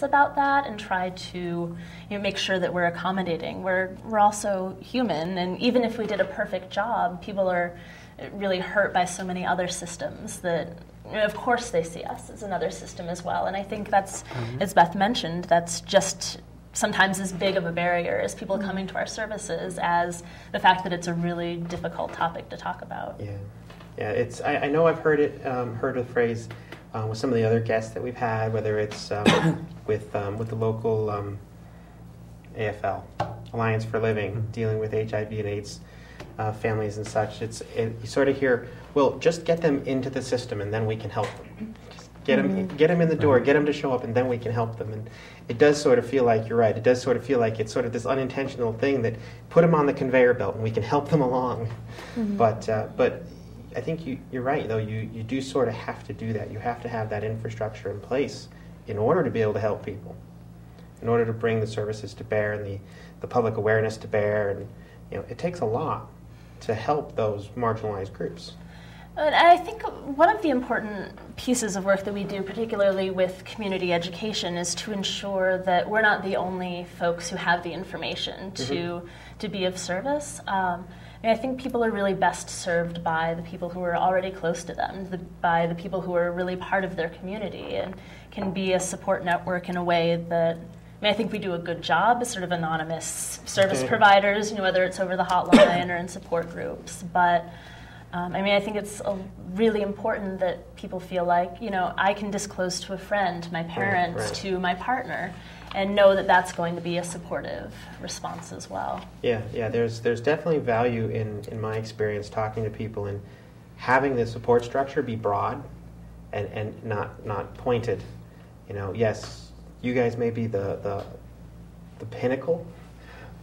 about that and try to make sure that we're accommodating. We're also human, and even if we did a perfect job, people are really hurt by so many other systems that, of course, they see us as another system as well. And I think that's, as Beth mentioned, that's just sometimes as big of a barrier as people coming to our services as the fact that it's a really difficult topic to talk about. Yeah. It's. I know I've heard it. Heard the phrase with some of the other guests that we've had, whether it's with the local AFL, Alliance for Living, dealing with HIV and AIDS families and such. You sort of hear, well, just get them into the system and then we can help them. Just get them in the door, get them to show up, and then we can help them. And it does sort of feel like, you're right, it does sort of feel like it's sort of this unintentional thing that put them on the conveyor belt and we can help them along. But I think you're right, though. You do sort of have to do that. You have to have that infrastructure in place in order to be able to help people, in order to bring the services to bear and the public awareness to bear. And it takes a lot to help those marginalized groups. And I think one of the important pieces of work that we do, particularly with community education, is to ensure that we're not the only folks who have the information to be of service. I think people are really best served by the people who are already close to them, by the people who are really part of their community and can be a support network in a way that, I think we do a good job as sort of anonymous service providers, whether it's over the hotline or in support groups. But I think it's really important that people feel like, I can disclose to a friend, to my parents, to my partner, and know that that's going to be a supportive response as well. Yeah. There's definitely value in my experience talking to people and having the support structure be broad and not pointed. Yes, you guys may be the pinnacle,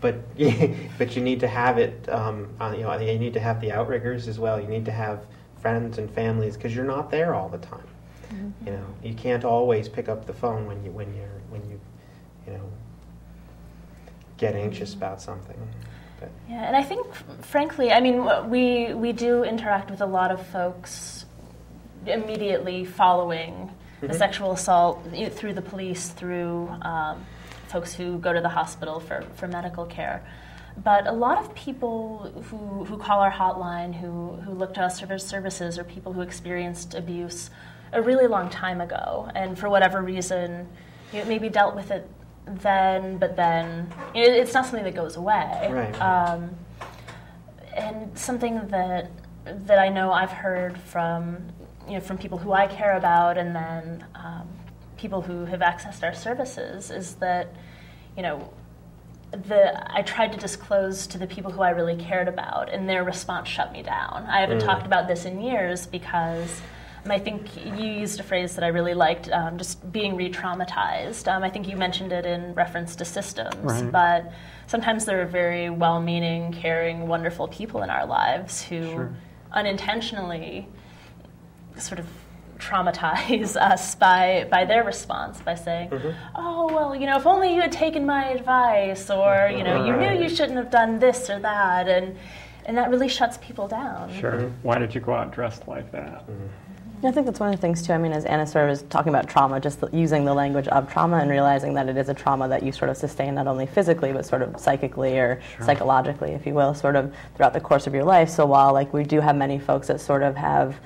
but you need to have it. You need to have the outriggers as well. You need to have friends and families because you're not there all the time. You can't always pick up the phone when you get anxious about something. But. Yeah, and I think, frankly, we do interact with a lot of folks immediately following the sexual assault through the police, through folks who go to the hospital for medical care. But a lot of people who call our hotline, who look to us for services, are people who experienced abuse a really long time ago, and for whatever reason, maybe dealt with it then, but then it's not something that goes away. Right. And something that I know I've heard from people who I care about, and then people who have accessed our services, is that, I tried to disclose to the people who I really cared about, and their response shut me down. I haven't talked about this in years because I think you used a phrase that I really liked, just being re-traumatized. I think you mentioned it in reference to systems, but sometimes there are very well-meaning, caring, wonderful people in our lives who unintentionally sort of traumatize us by their response, by saying, oh, well, if only you had taken my advice, or, you knew you shouldn't have done this or that, and that really shuts people down. Sure. Why did you go out dressed like that? I think that's one of the things, too. As Anna sort of was talking about trauma, just using the language of trauma and realizing that it is a trauma that you sort of sustain not only physically, but sort of psychically or psychologically, if you will, sort of throughout the course of your life. So while, we do have many folks that sort of have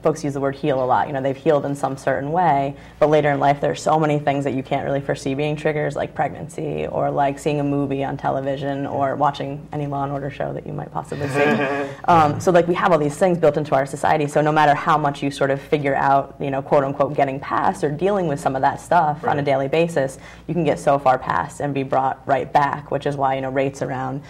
folks use the word heal a lot. They've healed in some certain way, but later in life there's so many things that you can't really foresee being triggers, like pregnancy, or like seeing a movie on television, or watching any Law and Order show that you might possibly see. So we have all these things built into our society, so no matter how much you sort of figure out, quote unquote, getting past or dealing with some of that stuff on a daily basis, you can get so far past and be brought right back, which is why, rates around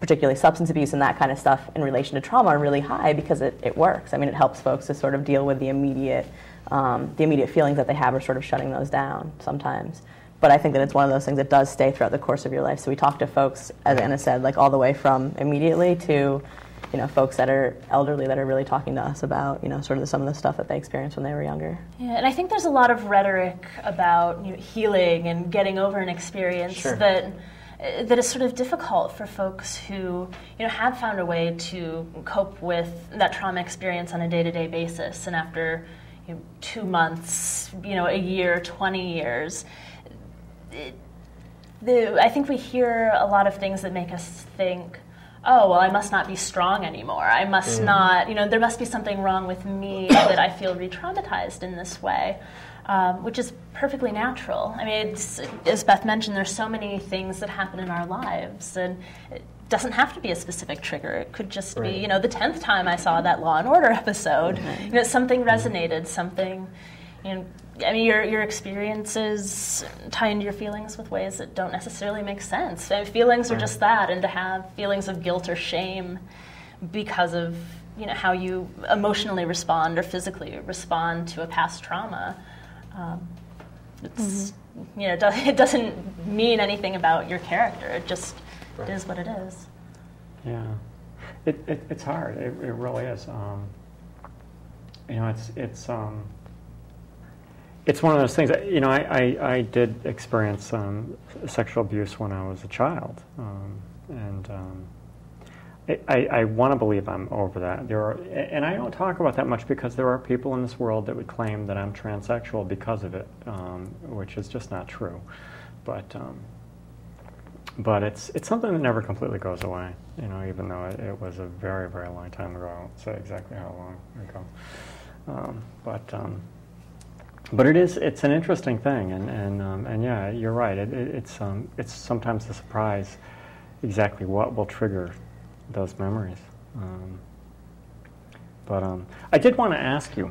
particularly substance abuse and that kind of stuff in relation to trauma are really high, because it works. It helps folks to sort of deal with the immediate feelings that they have, or sort of shutting those down sometimes. But I think that it's one of those things that does stay throughout the course of your life. So we talk to folks, as Anna said, all the way from immediately to, folks that are elderly that are really talking to us about, sort of some of the stuff that they experienced when they were younger. Yeah, and I think there's a lot of rhetoric about healing and getting over an experience that is sort of difficult for folks who have found a way to cope with that trauma experience on a day-to-day basis, and after 2 months, a year, 20 years. I think we hear a lot of things that make us think, oh, well, I must not be strong anymore. I must not, there must be something wrong with me that I feel re-traumatized in this way, which is perfectly natural. I mean, as Beth mentioned, there's so many things that happen in our lives, and it doesn't have to be a specific trigger. It could just be, the 10th time I saw that Law & Order episode. Something resonated, something, your experiences tie into your feelings with ways that don't necessarily make sense. Feelings are just that, and to have feelings of guilt or shame because of how you emotionally respond or physically respond to a past trauma, it doesn't mean anything about your character. It just is what it is. Yeah, it's hard. It really is. It's one of those things. I did experience sexual abuse when I was a child, and I want to believe I'm over that. And I don't talk about that much because there are people in this world that would claim that I'm transsexual because of it, which is just not true. But it's something that never completely goes away. Even though it was a very, very long time ago. I won't say exactly how long ago. But it's an interesting thing, and yeah, you're right. It's sometimes a surprise exactly what will trigger those memories. But I did want to ask you.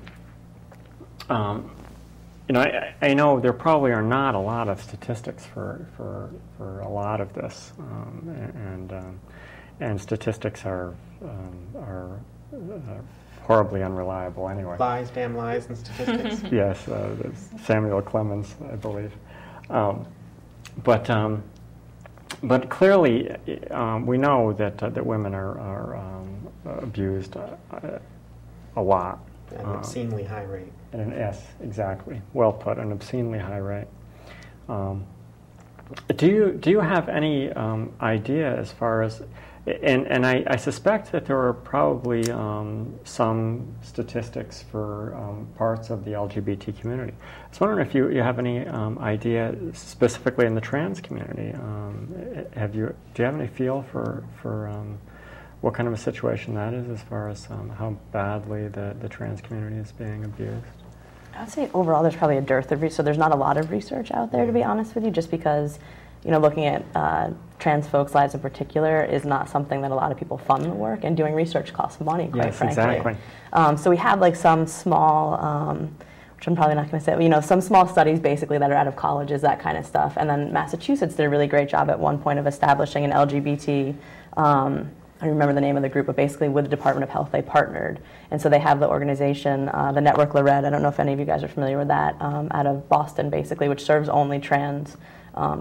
I know there probably are not a lot of statistics for a lot of this, and statistics are horribly unreliable anyway. Lies, damn lies, and statistics. Yes, Samuel Clemens, I believe. But clearly, we know that women are abused a lot. At an obscenely high rate. Yes, exactly. Well put. An obscenely high rate. Do you have any idea as far as, and I suspect that there are probably some statistics for parts of the LGBT community. I was wondering if you have any idea specifically in the trans community. Do you have any feel for what kind of a situation that is as far as how badly the trans community is being abused? I would say overall there's probably a dearth of research, so there's not a lot of research out there, to be honest with you, just because looking at trans folks' lives in particular is not something that a lot of people fund the work, and doing research costs money, quite frankly. Exactly. So we have some small, which I'm probably not going to say, some small studies basically that are out of colleges, that kind of stuff. And then Massachusetts did a really great job at one point of establishing an LGBT, I don't remember the name of the group, but basically with the Department of Health they partnered. And so they have the organization, the Network Lorette, I don't know if any of you guys are familiar with that, out of Boston basically, which serves only trans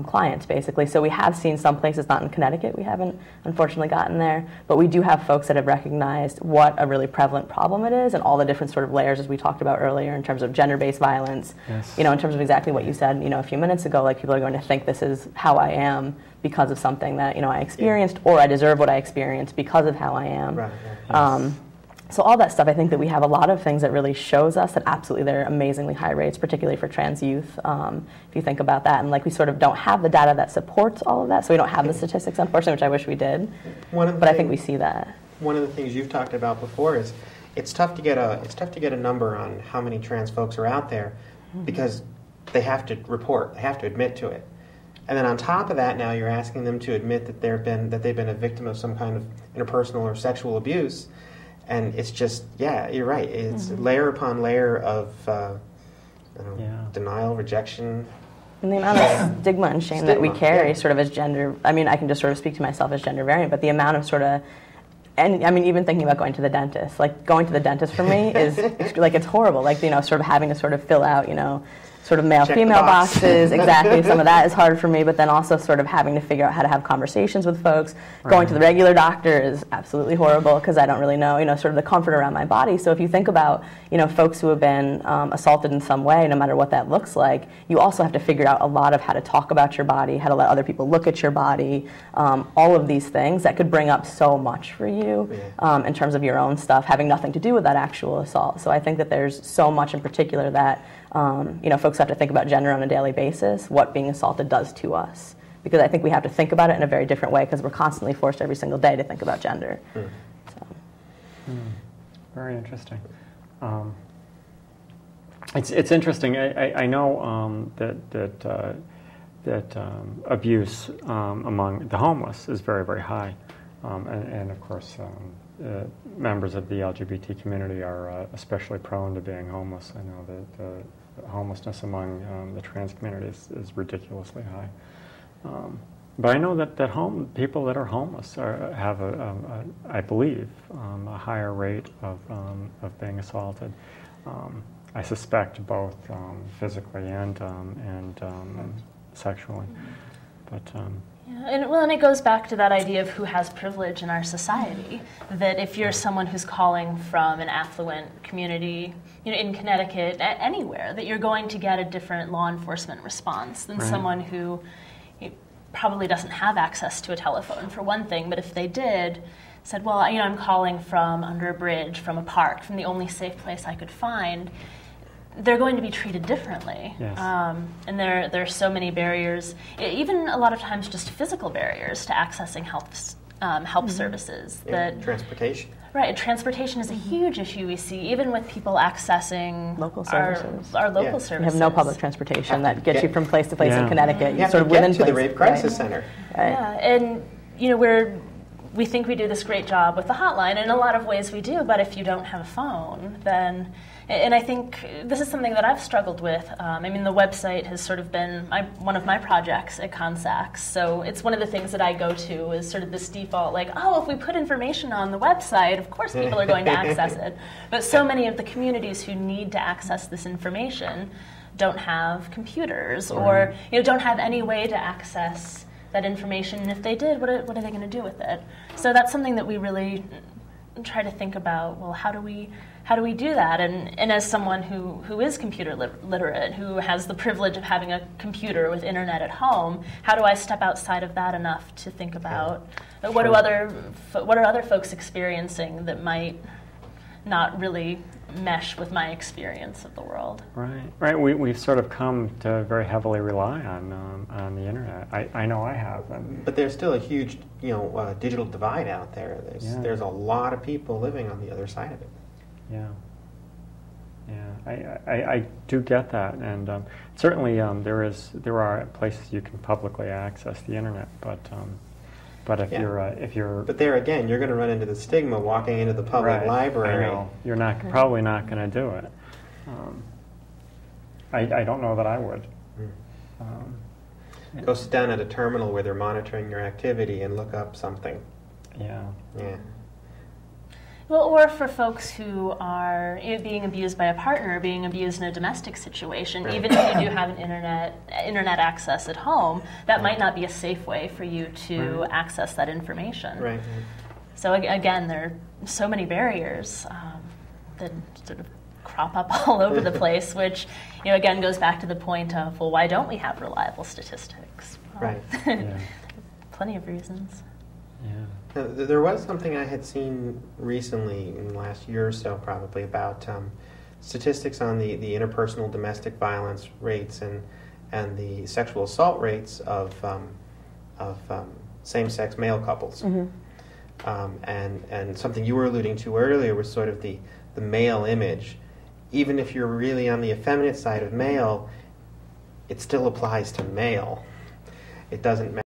clients basically. So we have seen some places, not in Connecticut, we haven't unfortunately gotten there, but we do have folks that have recognized what a really prevalent problem it is and all the different sort of layers as we talked about earlier in terms of gender-based violence, in terms of exactly what you said, a few minutes ago, people are going to think this is how I am because of something that, I experienced, or I deserve what I experienced because of how I am. Right, yes. So all that stuff, I think that we have a lot of things that really shows us that absolutely there are amazingly high rates, particularly for trans youth, if you think about that. And we sort of don't have the data that supports all of that, so we don't have the statistics, unfortunately, which I wish we did. But I think we see that. One of the things you've talked about before is it's tough to get a number on how many trans folks are out there, because they have to report, they have to admit to it. And then on top of that, now you're asking them to admit that they've been a victim of some kind of interpersonal or sexual abuse. And it's just, you're right. It's layer upon layer of denial, rejection. And the amount of stigma and shame that we carry sort of as gender, I can just sort of speak to myself as gender variant, but the amount of sort of, and even thinking about going to the dentist, going to the dentist for me is it's horrible. Sort of having to sort of fill out, sort of male-female boxes. Exactly. Some of that is hard for me, but then also sort of having to figure out how to have conversations with folks. Right. Going to the regular doctor is absolutely horrible because I don't really know, sort of the comfort around my body. So if you think about, folks who have been assaulted in some way, no matter what that looks like, you also have to figure out a lot of how to talk about your body, how to let other people look at your body, all of these things that could bring up so much for you in terms of your own stuff, having nothing to do with that actual assault. So I think that there's so much in particular that folks have to think about gender on a daily basis, what being assaulted does to us. Because I think we have to think about it in a very different way because we're constantly forced every single day to think about gender. So. Very interesting. It's interesting. I know that abuse among the homeless is very, very high. And of course, members of the LGBT community are especially prone to being homeless. I know that the homelessness among the trans community is ridiculously high. But I know that people that are homeless have I believe, a higher rate of being assaulted. I suspect both physically and sexually. But and it goes back to that idea of who has privilege in our society. That if you're someone who's calling from an affluent community, in Connecticut, anywhere, that you're going to get a different law enforcement response than someone who probably doesn't have access to a telephone, for one thing. But if they did, said, well, I'm calling from under a bridge, from a park, from the only safe place I could find, they're going to be treated differently. Yes. And there are so many barriers, even a lot of times just physical barriers to accessing help services. Transportation. Right, transportation is a huge issue we see, even with people accessing local services. Our local services. We have no public transportation that gets you from place to place in Connecticut. You have to get to the Rape Crisis Center. Right. Yeah, and we think we do this great job with the hotline, and in a lot of ways we do, but if you don't have a phone, then... And I think this is something that I've struggled with. The website has sort of been one of my projects at Consax, so it's one of the things that I go to is sort of this default, like, if we put information on the website, of course people are going to access it. But so many of the communities who need to access this information don't have computers or don't have any way to access that information. And if they did, what are they going to do with it? So that's something that we really try to think about. Well, how do we do that? And as someone who is computer literate, who has the privilege of having a computer with internet at home, how do I step outside of that enough to think about what are other folks experiencing that might not really mesh with my experience of the world? Right. We've sort of come to very heavily rely on the internet. I know I have. But there's still a huge digital divide out there. There's a lot of people living on the other side of it. I do get that, and certainly there are places you can publicly access the internet, but if you're but there again, you're going to run into the stigma walking into the public library. I know. You're probably not going to do it. I don't know that I would. Go sit down at a terminal where they're monitoring your activity and look up something. Yeah. Well, or for folks who are being abused by a partner, being abused in a domestic situation, even if you do have an internet access at home, that might not be a safe way for you to access that information. Right. So again, there are so many barriers that sort of crop up all over the place, which again goes back to the point of, well, why don't we have reliable statistics? Well, plenty of reasons. Yeah. There was something I had seen recently in the last year or so, probably, about statistics on the interpersonal domestic violence rates and the sexual assault rates of same-sex male couples. And something you were alluding to earlier was sort of the male image. Even if you're really on the effeminate side of male, it still applies to male. It doesn't matter.